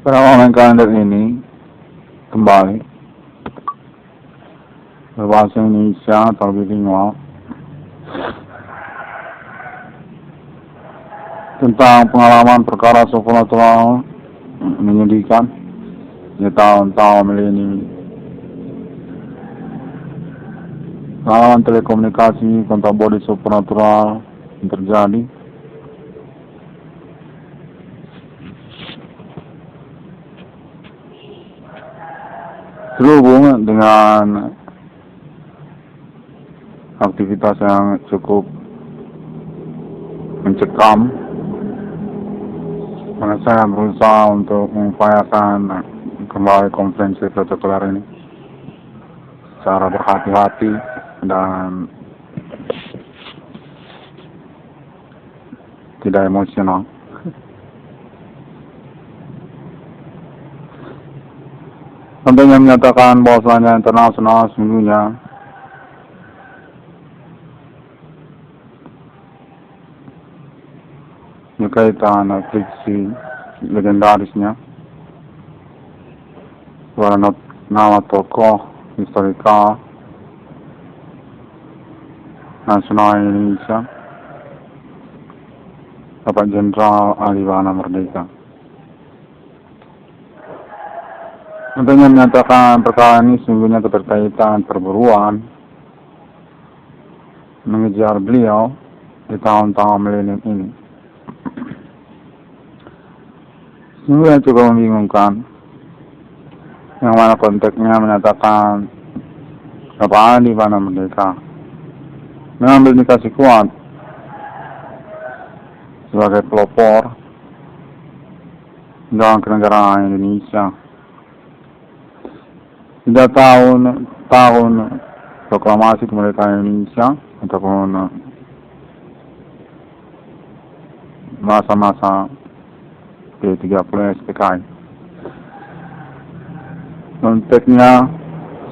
Orang kalender ini kembali berbahasa Indonesia atau bilingual tentang pengalaman perkara supernatural menyedihkan di tahun-tahun milenium. Pengalaman telekomunikasi kontak body supernatural yang terjadi terhubung dengan aktivitas yang cukup mencekam. Maka saya berusaha untuk mengupayakan kembali konferensi protokoler ini secara berhati-hati dan tidak emosional. Tentunya menyatakan bahwasanya internasional sesungguhnya berkaitan friksi legendarisnya pada nama tokoh historikal nasional Indonesia, Bapak Jenderal Alibana Merdeka. Tentunya menyatakan perkara ini sesungguhnya keterkaitan perburuan mengejar beliau di tahun-tahun milenium ini. Sesungguhnya cukup membingungkan, yang mana konteksnya menyatakan Bapak Alibana Merdeka mengambil indikasi kuat sebagai pelopor dalam kenegaraan Indonesia. Tidak tahun proklamasi kemerdekaan Indonesia ataupun masa-masa P30 SPKI. Konteksnya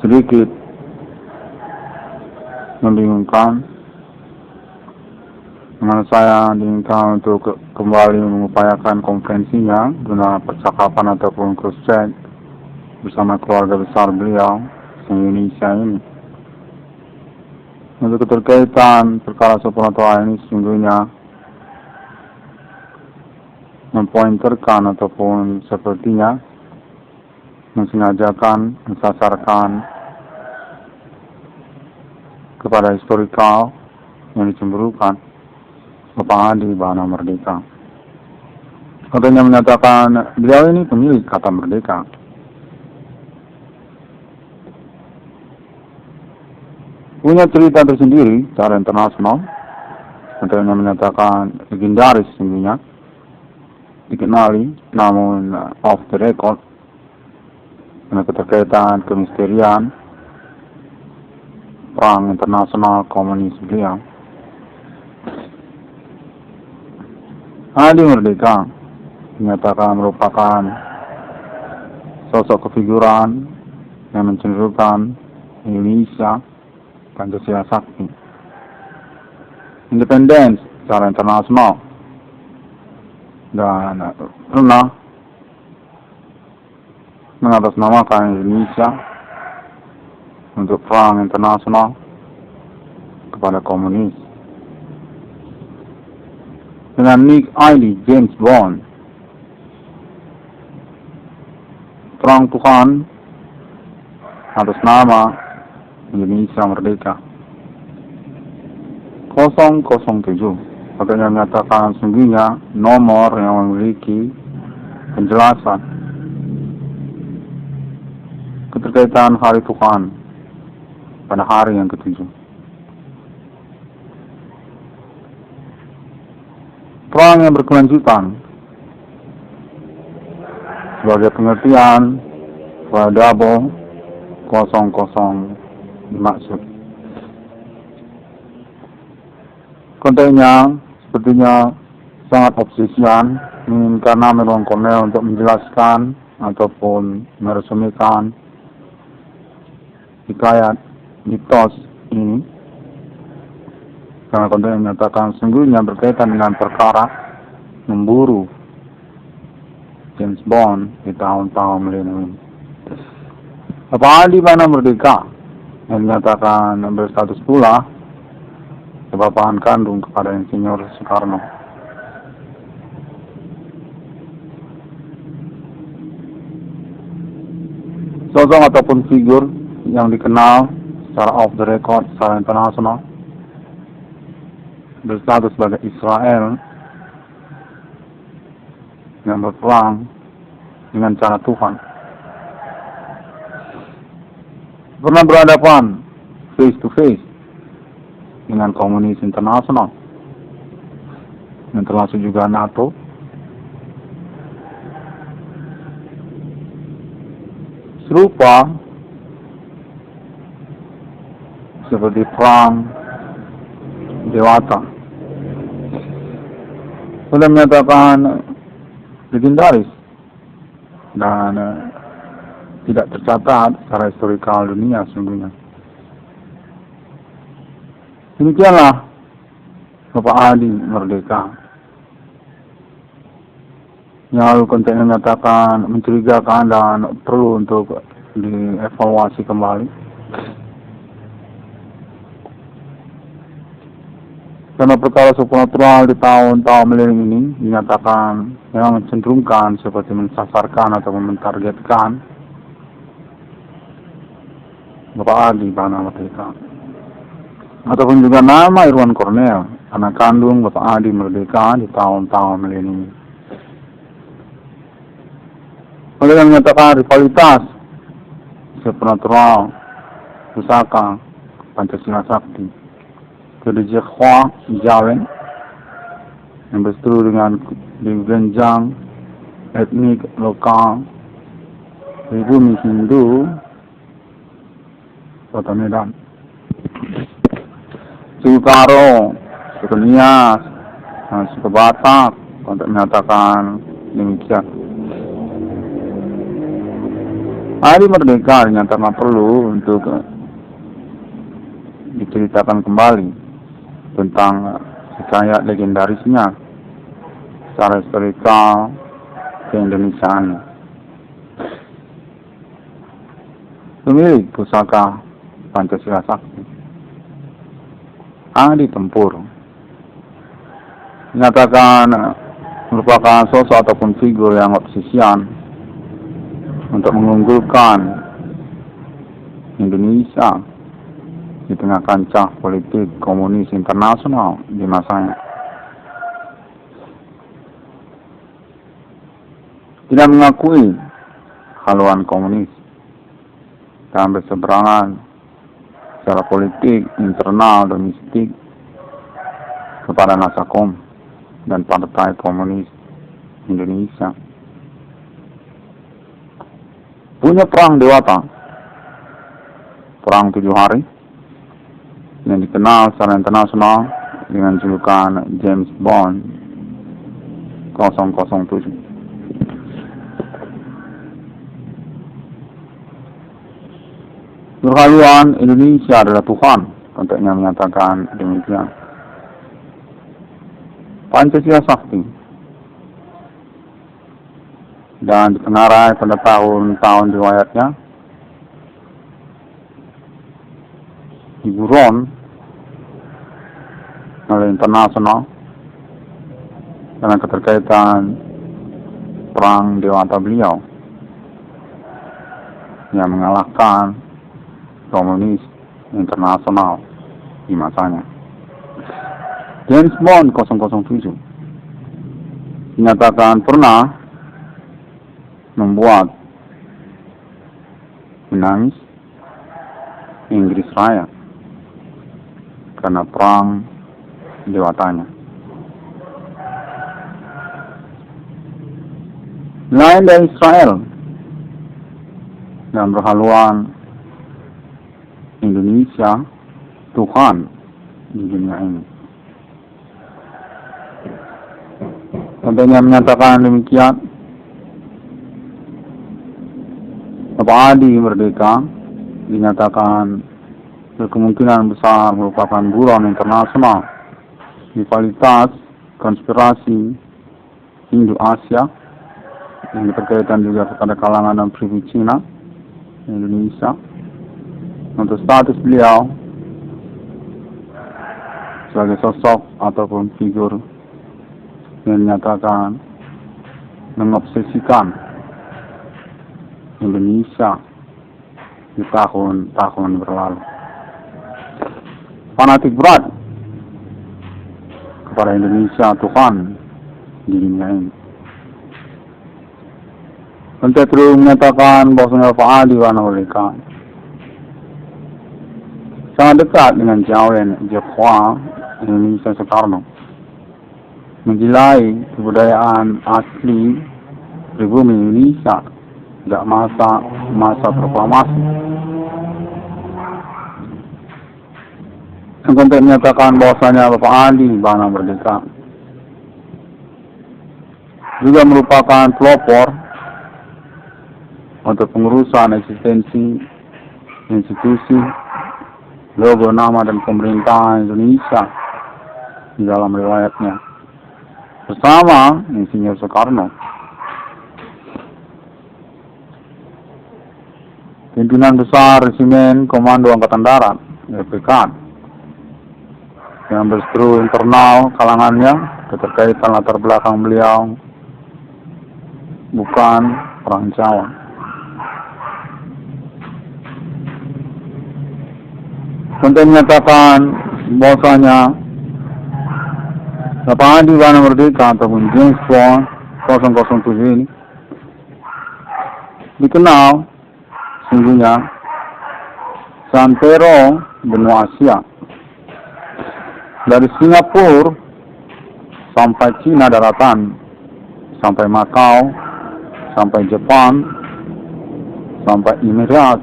sedikit membingungkan, dengan saya diminta untuk kembali mengupayakan konferensinya dengan percakapan ataupun cross-check bersama keluarga besar beliau di Indonesia ini. Untuk keterkaitan perkara supernatural ini sesungguhnya mempointerkan ataupun sepertinya mensengajakan, mensasarkan kepada historikal yang dicemburukan Bapak Alibana Merdeka. Katanya menyatakan beliau ini pemilik kata merdeka. Punya cerita tersendiri secara internasional. Katanya menyatakan legendaris sesungguhnya, dikenali namun off the record karena keterkaitan kemisterian perang internasional komunis beliau. Ali Merdeka dinyatakan merupakan sosok kefiguran yang mencenderungkan Indonesia Pancasila Sakti, independen secara internasional, dan pernah mengatasnamakan Indonesia untuk perang internasional kepada komunis dengan nick ID James Bond, perang Tuhan atas nama Indonesia Merdeka 007. Makanya menyatakan sungguhnya nomor yang memiliki penjelasan keterkaitan hari Tuhan pada hari yang ke-7. Perang yang berkelanjutan sebagai pengertian pada double 00 dimaksud. Kontennya sepertinya sangat obsesian, menginginkan Ron Cornell untuk menjelaskan ataupun meresumikan hikayat mitos ini, karena konten menyatakan sungguhnya berkaitan dengan perkara memburu James Bond di tahun-tahun milenium. Bapak Adi mana merdeka yang menyatakan berstatus pula kebapahan kandung kepada Insinyur Soekarno. Sosok ataupun figur yang dikenal secara off the record secara internasional berstatus sebagai Israel yang berperang dengan cara Tuhan, pernah berhadapan face to face dengan komunis internasional yang termasuk juga NATO, serupa seperti perang Dewata. Sudah menyatakan legendaris dan tidak tercatat secara historikal dunia sesungguhnya. Demikianlah Bapak Adi merdeka. Yang lalu kontennya menyatakan mencurigakan dan perlu untuk dievaluasi kembali. Karena perkara supernatural di tahun-tahun milenium ini dinyatakan memang mencenderungkan seperti mensasarkan atau mentargetkan Bapak Adi Bana Merdeka, ataupun juga nama Irwan Cornel, anak kandung Bapak Adi Merdeka di tahun-tahun milenium. Oleh yang menyatakan rivalitas supernatural pusaka Pancasila Sakti Kedua Khwa Jawen yang berseteru dengan digenjang etnik lokal di bumi Hindu Kota Medan, suku Karo, suku Nias, suku Batak untuk menyatakan demikian. Hari merdeka dinyatakan perlu untuk diceritakan kembali tentang hikayat legendarisnya secara historikal keindonesiaan. Pemilik pusaka Pancasila Sakti Adi Tempur dinyatakan merupakan sosok ataupun figur yang obsesian untuk mengunggulkan Indonesia di tengah kancah politik komunis internasional di masanya. Tidak mengakui haluan komunis dan berseberangan secara politik internal domestik kepada Nasakom dan Partai Komunis Indonesia. Punya perang Dewata, perang 7 hari, yang dikenal secara internasional dengan julukan James Bond 007. Berhaluan Indonesia adalah Tuhan, konteksnya menyatakan demikian. Pancasila Sakti dan ditengarai pada tahun-tahun riwayatnya diburon oleh internasional karena keterkaitan perang Dewata beliau yang mengalahkan komunis internasional di masanya. James Bond 007 dinyatakan pernah membuat menangis Inggris Raya karena perang Dewatanya. Lain dari Israel dan berhaluan Indonesia Tuhan di dunia ini. Contohnya menyatakan demikian, Bapak Adi Merdeka dinyatakan berkemungkinan besar merupakan buron internasional rivalitas konspirasi Indo-Asia yang berkaitan juga kepada kalangan dan pribumi Cina Indonesia untuk status beliau sebagai sosok ataupun figur yang dinyatakan mengobsesikan Indonesia di tahun-tahun berlalu. Fanatik berat kepada Indonesia Tuhan di dunia ini. Menteri terus menyatakan bahwasanya Pak Adi Wanawalika sangat dekat dengan Jawen Jepang Indonesia Soekarno, menggilai kebudayaan asli pribumi Indonesia sejak masa proklamasi. Untuk menyatakan bahwasanya Bapak Adi Bana Merdeka juga merupakan pelopor untuk pengurusan eksistensi institusi, logo, nama, dan pemerintahan Indonesia di dalam riwayatnya bersama Insinyur Soekarno. Pimpinan besar Resimen Komando Angkatan Darat (RPK) yang berseteru internal kalangannya keterkaitan latar belakang beliau bukan orang Jawa. Untuk menyatakan bahwasanya Bapak Adi Bana Merdeka ataupun James Bond 007 ini dikenal sungguhnya santero benua Asia, dari Singapura sampai Cina daratan, sampai Macau, sampai Jepang, sampai Emirat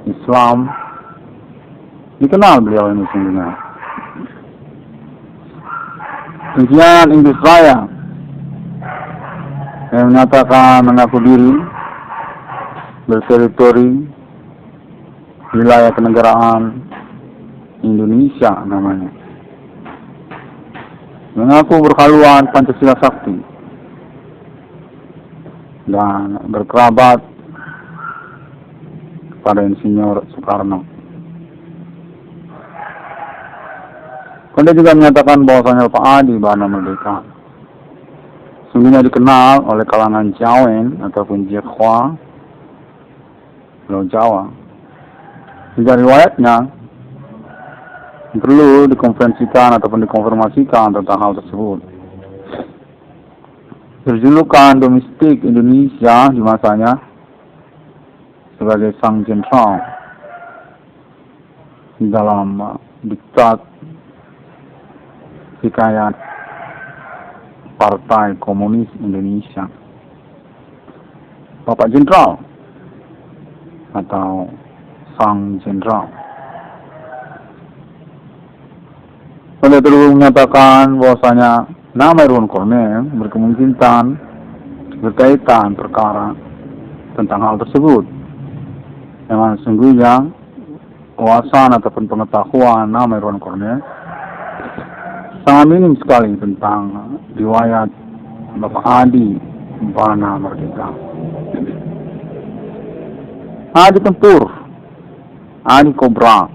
Islam. Dikenal beliau ini sungguhnya. Kemudian Inggris Raya yang menyatakan mengaku diri berteritori wilayah kenegaraan Indonesia namanya, mengaku berhaluan Pancasila Sakti dan berkerabat pada Insinyur Soekarno. Dia juga menyatakan bahwasanya Pak Adi Bana Merdeka sungguhnya dikenal oleh kalangan Jawen ataupun Jekwa, Pulau Jawa. Jika riwayatnya perlu dikonferensikan ataupun dikonfirmasikan tentang hal tersebut. Berjulukan domestik Indonesia di masanya sebagai Sang Jenderal dalam diktat hikayat Partai Komunis Indonesia, Bapak Jenderal atau Sang Jenderal. Beliau terus menyatakan bahwasanya nama Irwan Cornell berkemungkinan berkaitan perkara tentang hal tersebut. Memang sesungguhnya wawasan ataupun pengetahuan nama Irwan Cornell sangat minim sekali tentang riwayat Bapak Adi Bana Merdeka. Adi Tempur, Adi Kobra,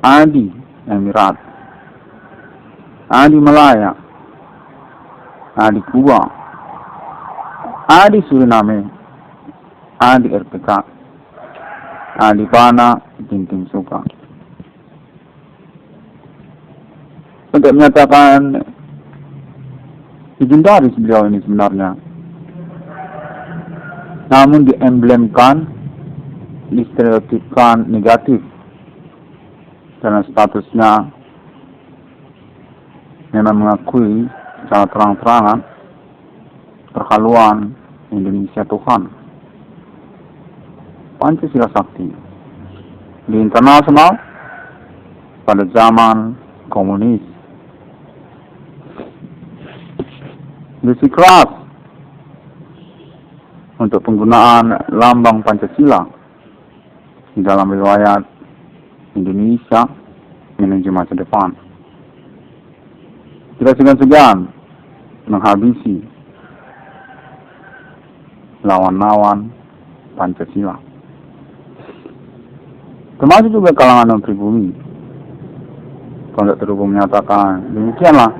Adi Emirat, Adi Malaya, Adi Kuba, Adi Suriname, Adi RPK, Adi Bana Tinting Suka. Untuk menyatakan legendaris beliau ini sebenarnya, namun diemblemkan, distereotipkan negatif karena statusnya memang mengakui secara terang-terangan perhaluan Indonesia Tuhan, Pancasila Sakti di internasional pada zaman komunis. Bersikeras untuk penggunaan lambang Pancasila di dalam riwayat Indonesia menuju masa depan. Tidak segan-segan menghabisi lawan-lawan Pancasila. Termasuk juga kalangan non-pribumi. Kalau terhubung menyatakan demikianlah,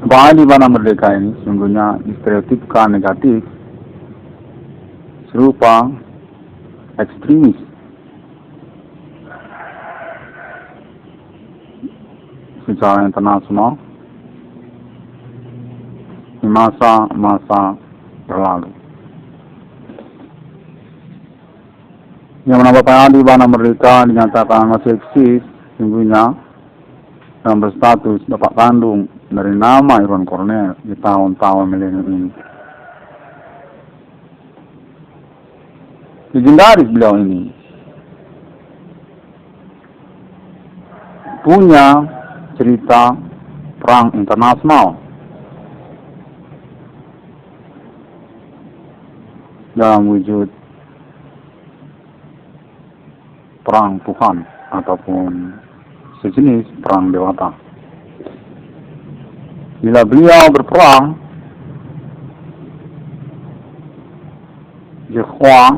bahwa di mana merdeka ini sungguhnya distereotipkan negatif serupa ekstremis secara internasional di masa-masa berlalu. Yang menambahkan di mana merdeka dinyatakan masih eksis, sungguhnya yang berstatus bapak kandung dari nama Irwan Cornel di tahun-tahun milenium ini. Legendaris beliau ini punya cerita perang internasional dalam wujud perang Tuhan ataupun sejenis perang dewata. Bila beliau berperang, Jehua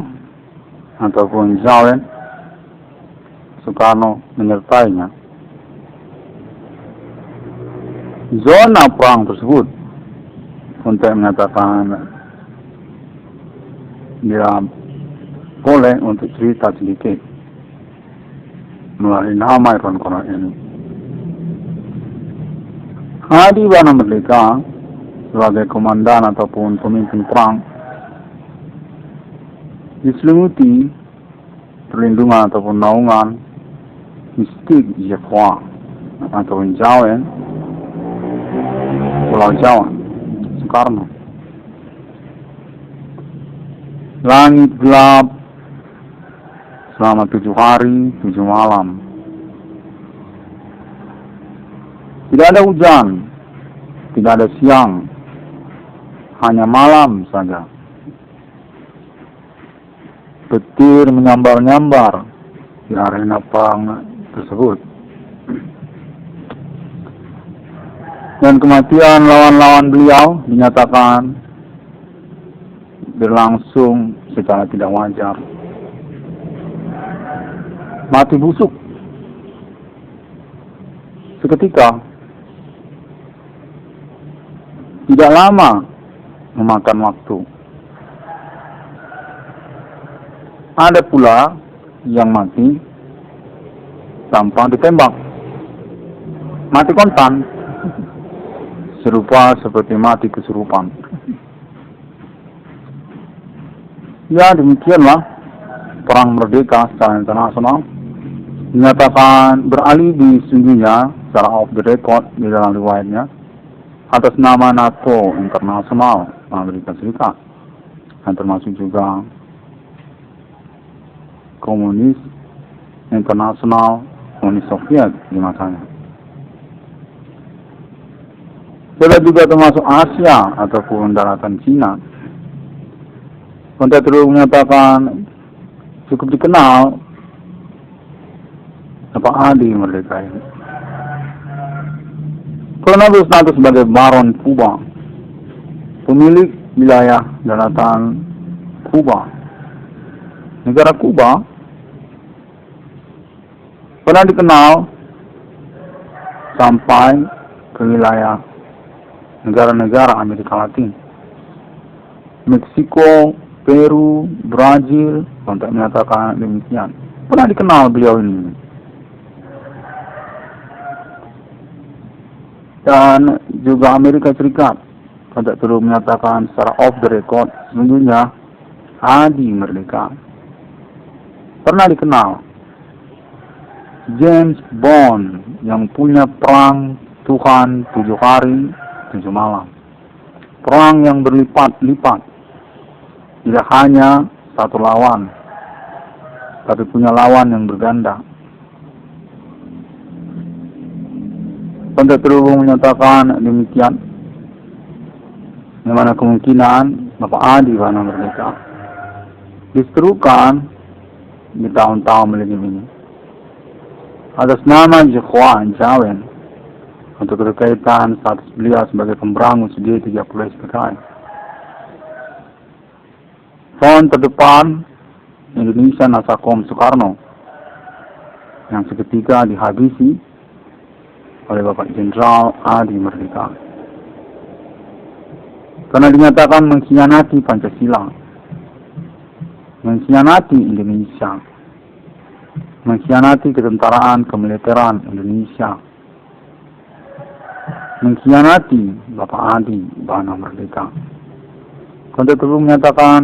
ataupun Jawen, Soekarno menyertainya. Zona perang tersebut untuk menyatakan dia boleh untuk cerita sedikit melalui nama Irwan Cornel ini. Hadi Bana Merdeka sebagai komandan ataupun pemimpin perang diselimuti perlindungan ataupun naungan mistik Jehua ataupun Jawen, Pulau Jawa, Soekarno. Langit gelap selama 7 hari 7 malam. Tidak ada hujan, tidak ada siang, hanya malam saja. Petir menyambar-nyambar di arena perang tersebut. Dan kematian lawan-lawan beliau dinyatakan berlangsung secara tidak wajar. Mati busuk seketika. Tidak lama memakan waktu. Ada pula yang mati tanpa ditembak. Mati kontan. Serupa seperti mati kesurupan. Ya, demikianlah perang merdeka secara internasional dinyatakan beralibi sungguhnya secara off the record di dalam riwayatnya atas nama NATO Internasional Amerika Serikat, dan termasuk juga Komunis Internasional Uni Soviet di masanya. Tidak juga termasuk Asia ataupun daratan Cina. Kontak terus menyatakan cukup dikenal apa Adi Merdeka ini. Karena berstatus sebagai Baron Kuba, pemilik wilayah daratan Kuba. Negara Kuba pernah dikenal sampai ke wilayah negara-negara Amerika Latin, Meksiko, Peru, Brazil, untuk menyatakan demikian. Pernah dikenal beliau ini. Dan juga Amerika Serikat tidak perlu menyatakan secara off the record sesungguhnya Adi Merdeka pernah dikenal James Bond yang punya perang Tuhan 7 hari 7 malam, perang yang berlipat-lipat, tidak hanya satu lawan tapi punya lawan yang berganda. Kontak terhubung menyatakan demikian, di mana kemungkinan Bapak Adi Bana Merdeka diserukan di tahun-tahun milenium ini atas nama Jehua Jawen untuk berkaitan status beliau sebagai pemberangus di 30 SPKI. Front terdepan Indonesia Nasakom Soekarno yang seketika dihabisi oleh Bapak Jenderal Adi Merdeka karena dinyatakan mengkhianati Pancasila, mengkhianati Indonesia, mengkhianati ketentaraan kemiliteran Indonesia, mengkhianati Bapak Adi Bana Merdeka. Konten tersebut menyatakan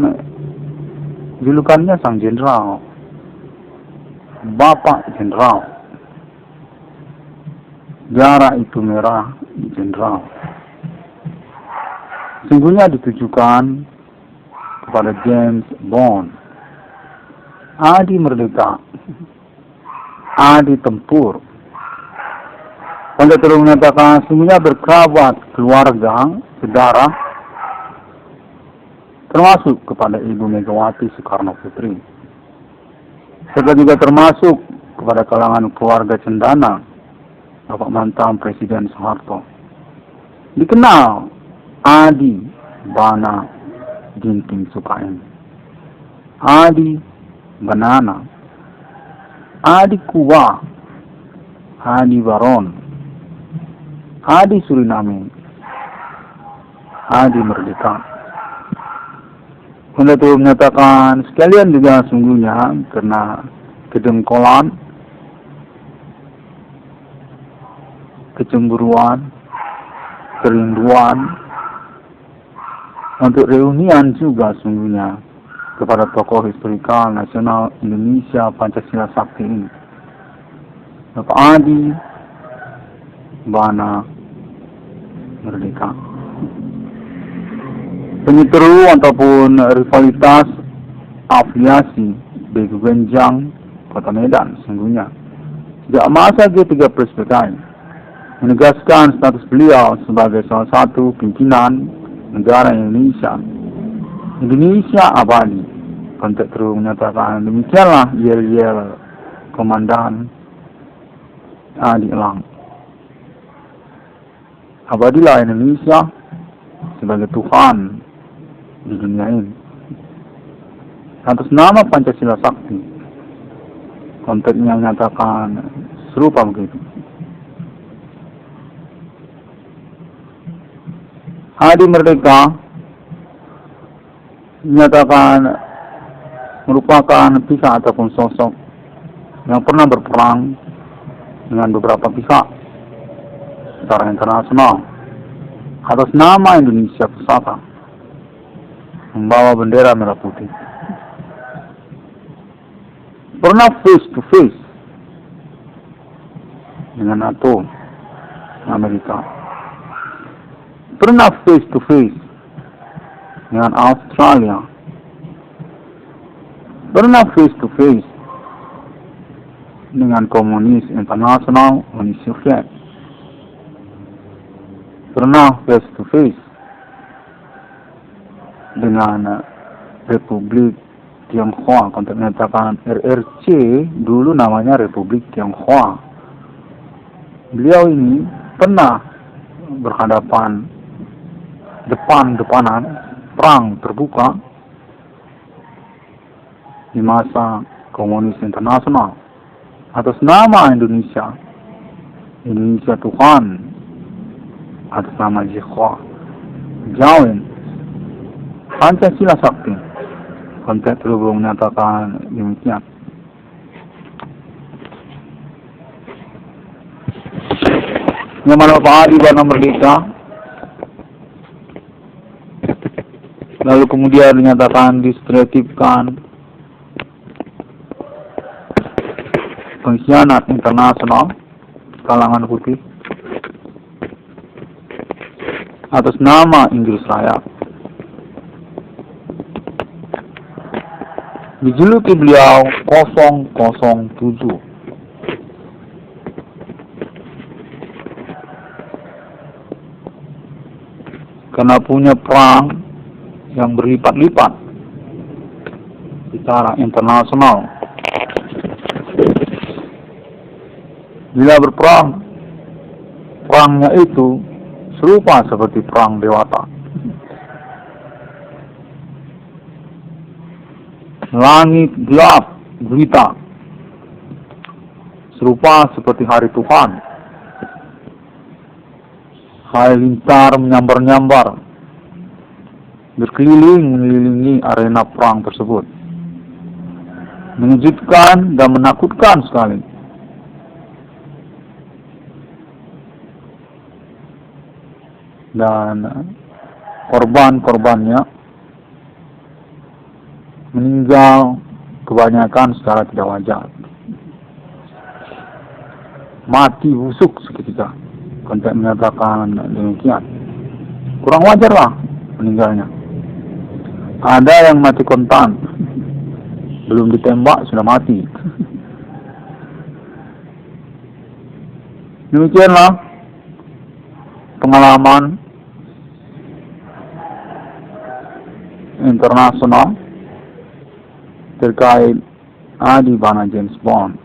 julukannya Sang Jenderal, Bapak Jenderal, darah itu merah Jenderal. Sungguhnya ditujukan kepada James Bond, Adi Merdeka, Adi Tempur. Konten tersebut menyatakan sungguhnya berkerabat keluarga, saudara, termasuk kepada Ibu Megawati Soekarno Putri, serta juga termasuk kepada kalangan keluarga cendana Bapak mantan Presiden Soeharto. Dikenal Adi Bana Ginting Sukain, Adi Banana, Adi Kuwa, Adi Baron, Adi Suriname, Adi Merdeka. Untuk menyatakan sekalian juga sungguhnya karena kedengkolan, kecemburuan, kerinduan untuk reunian juga sungguhnya kepada tokoh historikal nasional Indonesia Pancasila Sakti ini, Bapak Adi Bana Merdeka. Penyeteru ataupun rivalitas afiliasi Begu Genjang Kota Medan sungguhnya sejak masa G30 menegaskan status beliau sebagai salah satu pimpinan negara Indonesia abadi. Konteks terus menyatakan demikianlah yel-yel Komandan Adi Elang. Abadilah Indonesia sebagai Tuhan di dunia ini atas nama Pancasila Sakti. Konteksnya menyatakan serupa begitu. Adi Merdeka dinyatakan merupakan pihak ataupun sosok yang pernah berperang dengan beberapa pihak secara internasional atas nama Indonesia Pusaka, membawa bendera merah putih. Pernah face to face dengan NATO Amerika. Pernah face to face dengan Australia. Pernah face to face dengan komunis internasional Uni Soviet. Pernah face to face dengan Republik Tionghoa. Konteks menyatakan RRC dulu namanya Republik Tionghoa. Beliau ini pernah berhadapan depan-depanan perang terbuka di masa komunis internasional atas nama Indonesia Tuhan, atas nama Jihwa Jawin Pancasila Sakti. Konteks tersebut menyatakan demikian. Yang mana Bapak Adi Bana Merdeka lalu kemudian dinyatakan distereotipkan pengkhianat internasional kalangan putih atas nama Inggris Raya. Dijuluki beliau 007. Karena punya perang yang berlipat-lipat secara internasional. Bila berperang, perangnya itu serupa seperti perang Dewata. Langit gelap gulita, serupa seperti hari Tuhan. Halilintar menyambar-nyambar, berkeliling mengelilingi arena perang tersebut. Mengejutkan dan menakutkan sekali. Dan korban-korbannya meninggal kebanyakan secara tidak wajar. Mati busuk seketika. Konteks menyatakan demikian. Kurang wajar lah meninggalnya. Ada yang mati kontan, belum ditembak sudah mati. Demikianlah pengalaman internasional terkait Adi Bana James Bond,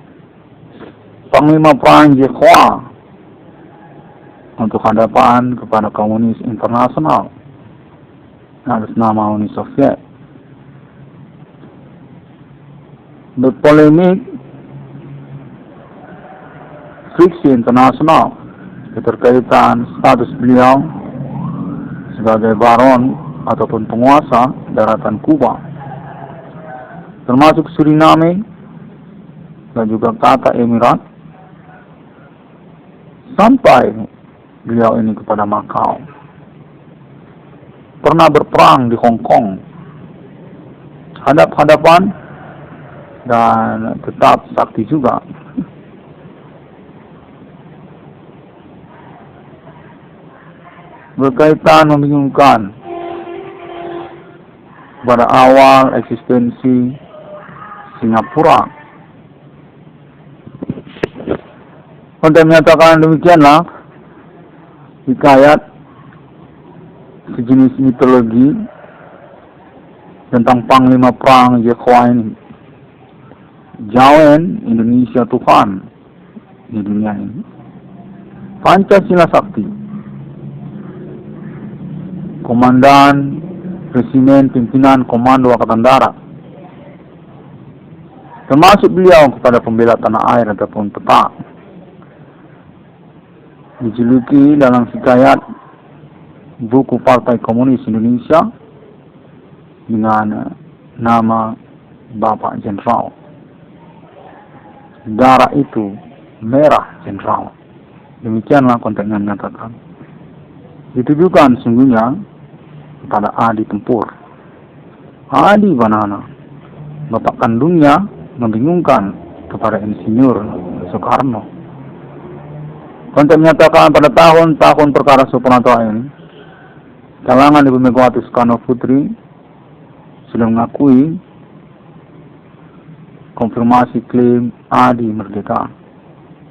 Panglima Perang Jekhwa untuk hadapan kepada komunis internasional atas nama Uni Soviet. Berpolemik friksi internasional keterkaitan status beliau sebagai baron ataupun penguasa daratan Kuba, termasuk Suriname dan juga Kata Emirat, sampai beliau ini kepada Macau. Pernah berperang di Hong Kong, hadap-hadapan dan tetap sakti juga. Berkaitan membingungkan pada awal eksistensi Singapura. Untuk menyatakan demikianlah hikayat sejenis mitologi tentang Panglima Perang Jekhwa ini. Jawen Indonesia Tuhan di dunia ini. Pancasila Sakti, Komandan Resimen Pimpinan Komando Angkatan Darat, termasuk beliau kepada pembela tanah air ataupun peta, dijuluki dalam hikayat buku Partai Komunis Indonesia dengan nama Bapak Jenderal. Darah itu merah Jenderal. Demikianlah konteksnya menyatakan. Ditujukan sungguhnya kepada Adi Tempur. Adi Banana, bapak kandungnya, membingungkan kepada Insinyur Soekarno. Konteks menyatakan pada tahun-tahun perkara Soekarno ini, kalangan Ibu Megawati Soekarno Putri sudah mengakui konfirmasi klaim Adi merdeka.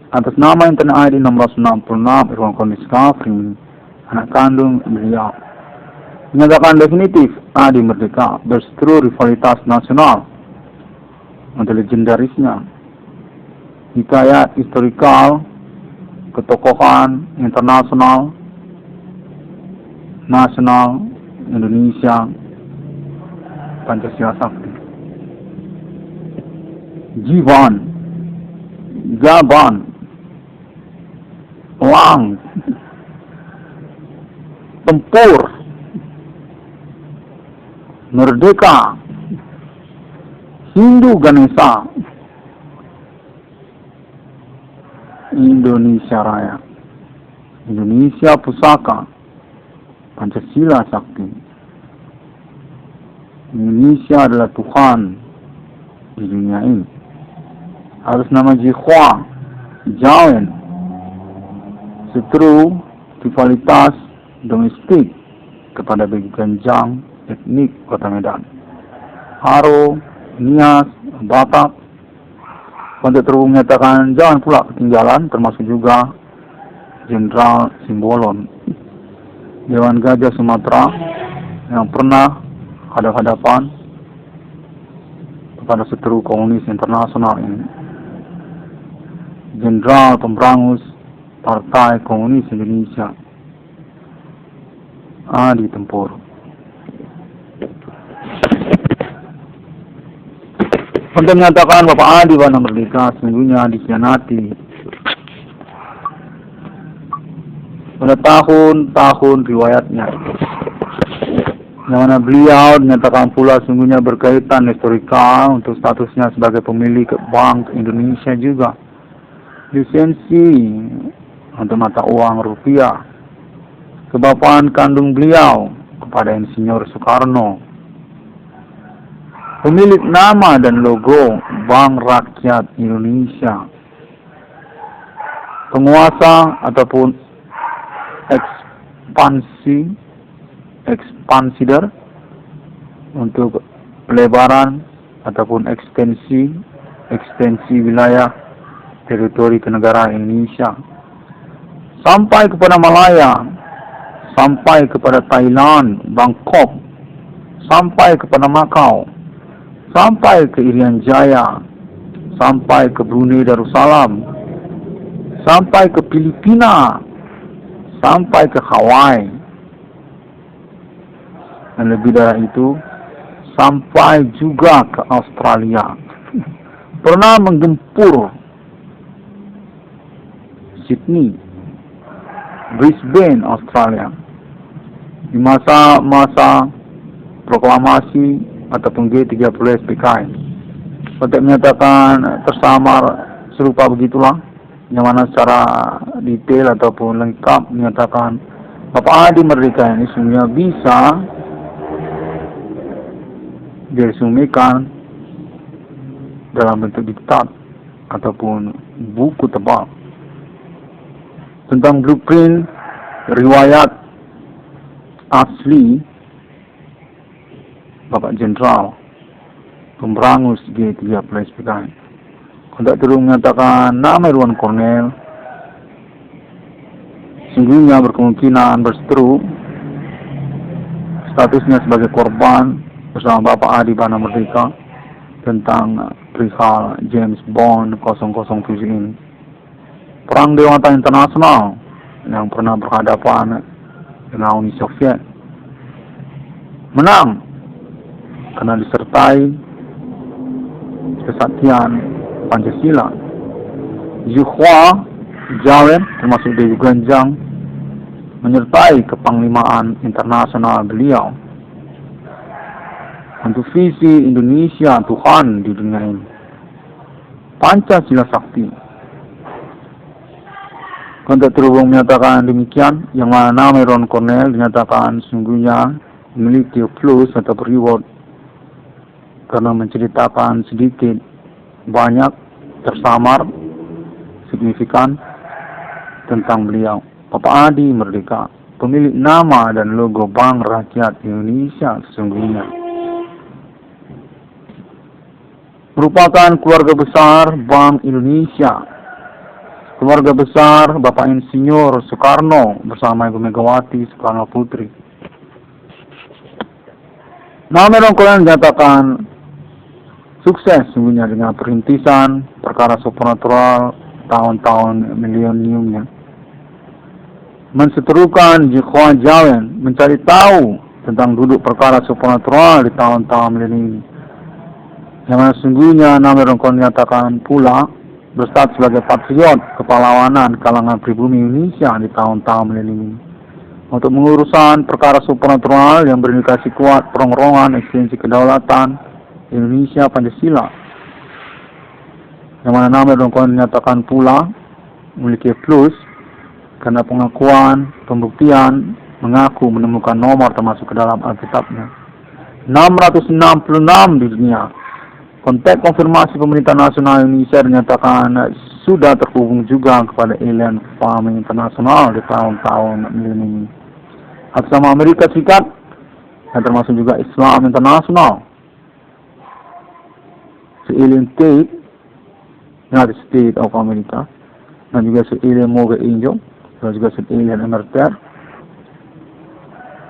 Atas nama Internet ID 666 Irwan Kondis Kafri, anak kandung beliau, menyatakan definitif Adi merdeka berseteru rivalitas nasional untuk legendarisnya, hikayat historikal, ketokohan internasional, nasional Indonesia, Pancasila Sakti. Jivan, Jaban, Lang, Tempur, Merdeka, Hindu Ganesha, Indonesia Raya, Indonesia Pusaka, Pancasila Sakti. Indonesia adalah Tuhan di dunia ini. Atas nama Jekhwa, Jawen, seteru rivalitas domestik kepada bagi Ganjang etnik Kota Medan, Haro, Nias, Batak. Konteks terhubung menyatakan jangan pula ketinggalan, termasuk juga Jenderal Simbolon, Dewan Gajah Sumatera, yang pernah hadap-hadapan kepada seteru komunis internasional ini, Jenderal Pemberangus Partai Komunis Indonesia, Adi Tempur. Untuk menyatakan Bapak Adi Wana Merdeka sesungguhnya dikhianati pada tahun-tahun riwayatnya, yang mana beliau dinyatakan pula sesungguhnya berkaitan historikal untuk statusnya sebagai pemilik Bank Indonesia juga, lisensi untuk mata uang rupiah, kebapaan kandung beliau kepada Insinyur Soekarno, pemilik nama dan logo Bank Rakyat Indonesia, penguasa ataupun expansider untuk pelebaran ataupun ekstensi wilayah teritori kenegaraan Indonesia sampai kepada Malaya, sampai kepada Thailand, Bangkok, sampai kepada Macau, sampai ke Irian Jaya, sampai ke Brunei Darussalam, sampai ke Filipina, sampai ke Hawaii, dan lebih dari itu sampai juga ke Australia. Pernah menggempur Sydney, Brisbane, Australia di masa-masa proklamasi ataupun G30 SPKI. Untuk menyatakan tersamar serupa begitulah, yang mana secara detail ataupun lengkap menyatakan Bapak Adi Merdeka ini sebenarnya bisa diresumikan dalam bentuk diktat ataupun buku tebal tentang blueprint riwayat asli Bapak Jenderal pemberangus G30 SPKI. Untuk terus menyatakan nama Irwan Cornell sungguhnya berkemungkinan berseteru statusnya sebagai korban bersama Bapak Adi Wana Merdeka tentang perihal James Bond 007 ini. Perang Dewata Internasional yang pernah berhadapan dengan Uni Soviet menang karena disertai kesaktian Pancasila. Zhuhua, Jawen, termasuk Dewi Ganjang, menyertai kepanglimaan internasional beliau untuk visi Indonesia Tuhan di dunia ini, Pancasila Sakti. Untuk terhubung menyatakan demikian, yang mana Irwan Cornell dinyatakan sungguhnya memiliki plus atau reward karena menceritakan sedikit banyak tersamar signifikan tentang beliau. Bapak Adi Merdeka, pemilik nama dan logo Bank Rakyat Indonesia sesungguhnya, merupakan keluarga besar Bank Indonesia, keluarga besar Bapak Insinyur Soekarno bersama Ibu Megawati Soekarno Putri. Nama Irwan Cornell dinyatakan sukses sungguhnya dengan perintisan perkara supernatural tahun-tahun mileniumnya, menseterukan Zhuhua Jawen mencari tahu tentang duduk perkara supernatural di tahun-tahun milenium, yang mana sungguhnya nama Irwan Cornell dinyatakan pula berstatus sebagai patriot kepahlawanan kalangan pribumi Indonesia di tahun-tahun milenium untuk mengurusan perkara supernatural yang berindikasi kuat perongrongan eksistensi kedaulatan Indonesia Pancasila, yang mana nama Irwan Cornell dinyatakan pula memiliki plus karena pengakuan pembuktian mengaku menemukan nomor termasuk ke dalam Alkitabnya 666 di dunia. Konteks konfirmasi pemerintah nasional Indonesia dinyatakan sudah terhubung juga kepada alien farming internasional di tahun-tahun milenium atas nama Amerika Serikat, dan termasuk juga Islam internasional, alien state, United States of America, dan juga alien Morgan Angel, dan juga alien Emerter,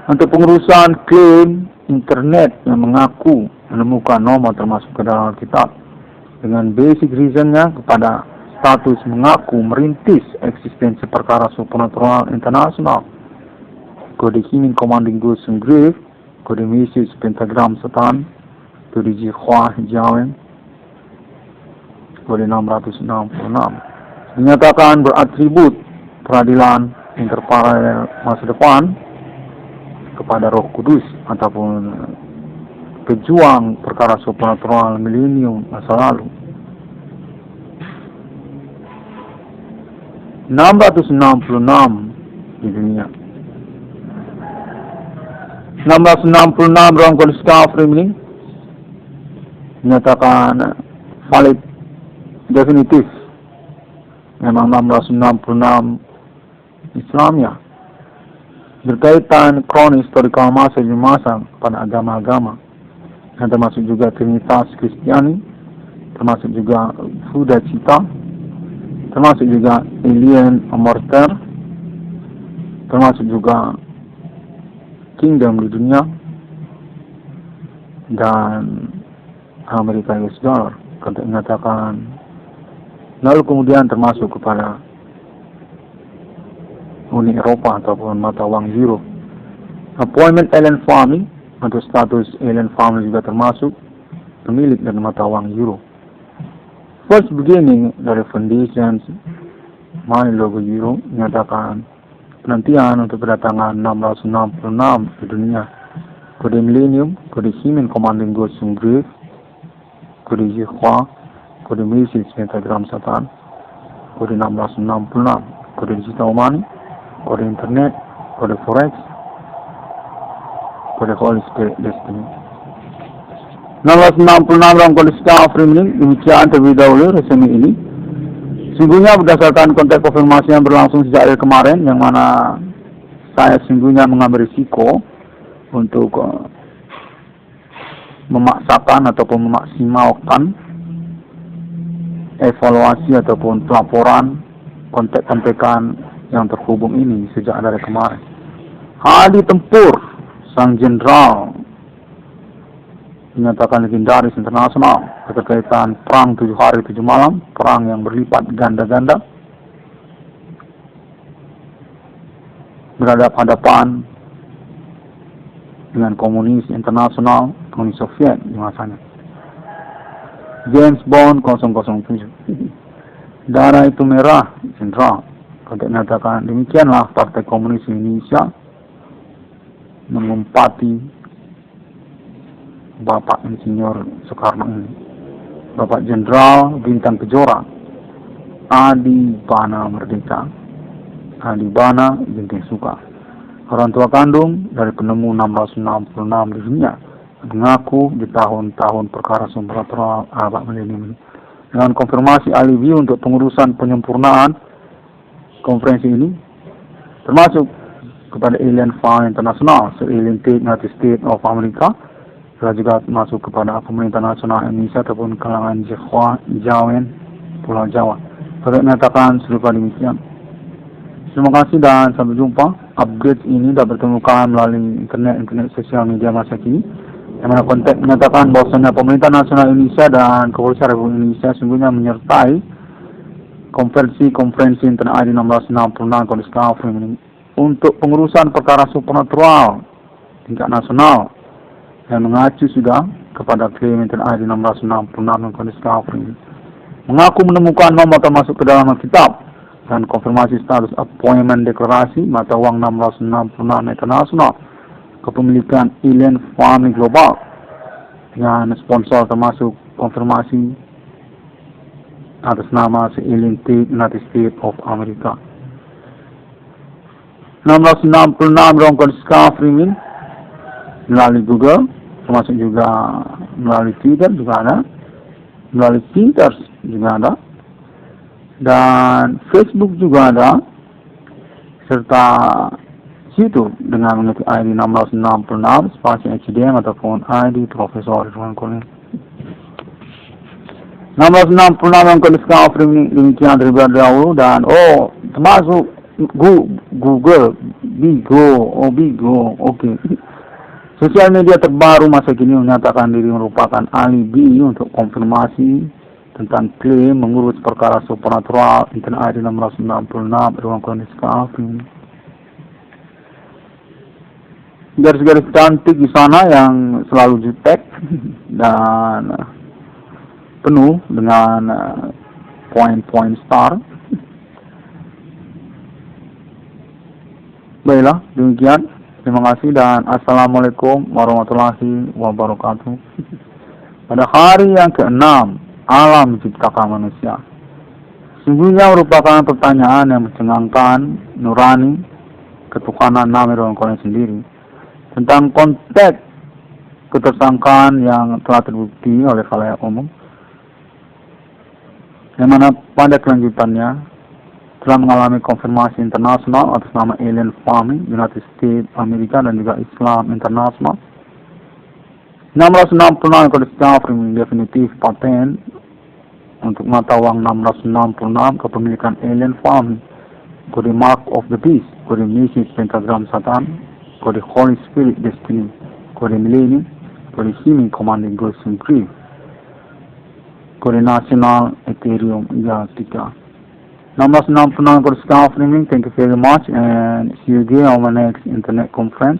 untuk pengurusan klaim internet yang mengaku menemukan nomor termasuk ke dalam Alkitab dengan basic reasonnya kepada status mengaku merintis eksistensi perkara supernatural internasional, kode Himing Commanding Goods and Grave, kode Message Pentagram Satan, kode Zhuhua Jawen, kode 666, dinyatakan beratribut peradilan interparalel masa depan kepada Roh Kudus ataupun pejuang perkara supernatural milenium masa lalu. 666 di dunia. 666 ruang kondisi kafir ini dinyatakan valid definitif. Memang 666 Islamnya berkaitan kronis historical masa demi masa pada agama-agama, yang termasuk juga Trinitas Kristiani, termasuk juga Buddha Cita, termasuk juga Alien Amorter, termasuk juga Kingdom di dunia, dan Amerika US Dollar, untuk menyatakan. Lalu kemudian termasuk kepada Uni Eropa ataupun mata wang euro. Appointment alien family atau status alien family juga termasuk pemilik dari mata wang euro. First beginning dari foundations money logo euro menyatakan penantian untuk kedatangan 666 di dunia. Kode millennium, kode Himen commanding Ghost Grave, kode Yehwa, kode Message pentagram Satan, kode 1666, kode digital money, kode internet, kode forex, kode Holy Spirit Destiny. 1666 dalam kode kafir ini. Demikian terlebih dahulu resmi ini. Sungguhnya berdasarkan konteks konfirmasi yang berlangsung sejak hari kemarin, yang mana saya sungguhnya mengambil risiko untuk memaksakan ataupun memaksimalkan evaluasi ataupun pelaporan kontek-kontekan yang terhubung ini sejak dari kemarin. Hadi tempur sang jenderal dinyatakan legendaris internasional berkaitan perang 7 hari 7 malam, perang yang berlipat ganda-ganda, berhadapan-hadapan dengan komunis internasional, Uni Soviet di masanya. James Bond 007. Darah itu merah, jenderal. Untuk menyatakan demikianlah Partai Komunis Indonesia mengumpati Bapak Insinyur Soekarno ini, Bapak Jenderal Bintang Kejora, Adi Bana Merdeka, Adi Bana Bintang Suka, orang tua kandung dari penemu 666 di dunia, mengaku di tahun-tahun perkara supernatural abad milenium ini. Dengan konfirmasi alibi untuk pengurusan penyempurnaan konferensi ini, termasuk kepada Alien Fund Internasional, Alien United States of America, juga masuk kepada pemerintah nasional Indonesia ataupun kalangan Jawen, Pulau Jawa. Saya menyatakan serupa demikian. Terima kasih dan sampai jumpa. Upgrade ini dapat ditemukan melalui internet sosial media masa kini, yang mana konteks menyatakan bahwasanya pemerintah nasional Indonesia dan Kepolisian Republik Indonesia sungguhnya menyertai konferensi Internet ID 1666 Kondisi Kafir ini untuk pengurusan perkara supernatural tingkat nasional, yang mengacu sudah kepada klaim Internet ID 1666 Kondisi Kafir ini. Mengaku menemukan nomor termasuk ke dalam kitab dan konfirmasi status appointment deklarasi mata uang 1666 internasional kepemilikan Alien Family Global dengan sponsor termasuk konfirmasi atas nama Alien United States of America. 1666 ruang kondisi kafir ini melalui Google, termasuk juga melalui Twitter juga ada, melalui Pinterest juga ada, dan Facebook juga ada, serta YouTube dengan mengikuti ID 1666 spasi HDM ataupun ID Profesor Ridwan Kamil. 1666 yang kondisi kafir ini demikian terlebih dahulu, dan termasuk Google, Bigo, oke. Sosial media terbaru masa kini menyatakan diri merupakan alibi untuk konfirmasi tentang klaim mengurus perkara supernatural Internet ID 666 ruang kondisi kafir. Garis-garis cantik di sana yang selalu jutek, dan penuh dengan poin-poin star. Baiklah, demikian. Terima kasih dan Assalamualaikum warahmatullahi wabarakatuh. Pada hari yang ke-6, alam menciptakan manusia. Sungguhnya merupakan pertanyaan yang mencengangkan, nurani, ketuhanan nama dalam Quran sendiri. Tentang konteks ketersangkaan yang telah terbukti oleh khalayak umum. Yang mana pada kelanjutannya telah mengalami konfirmasi internasional atas nama alien farming, United States Amerika dan juga Islam International. 666 kode discovery definitif paten untuk mata uang 666 kepemilikan alien farming, kode mark of the beast, kode misi pentagram satan, kode Holy Spirit destiny, kode millennium, kode Himi commanding Ghost Supreme, kode nasional Ethereum Galactica. 666 kode discovery. Thank you very much and see you again on my next internet conference.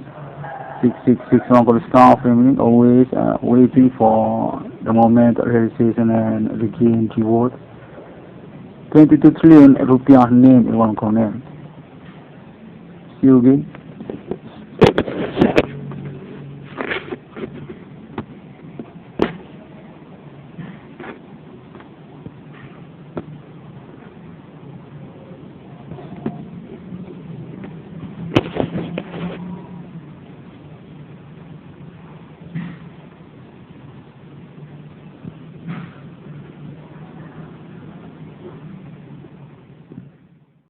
6661 kode discovery. Always waiting for the moment of realization and regain reward. 22 trillion rupiah name in one corner. See you again.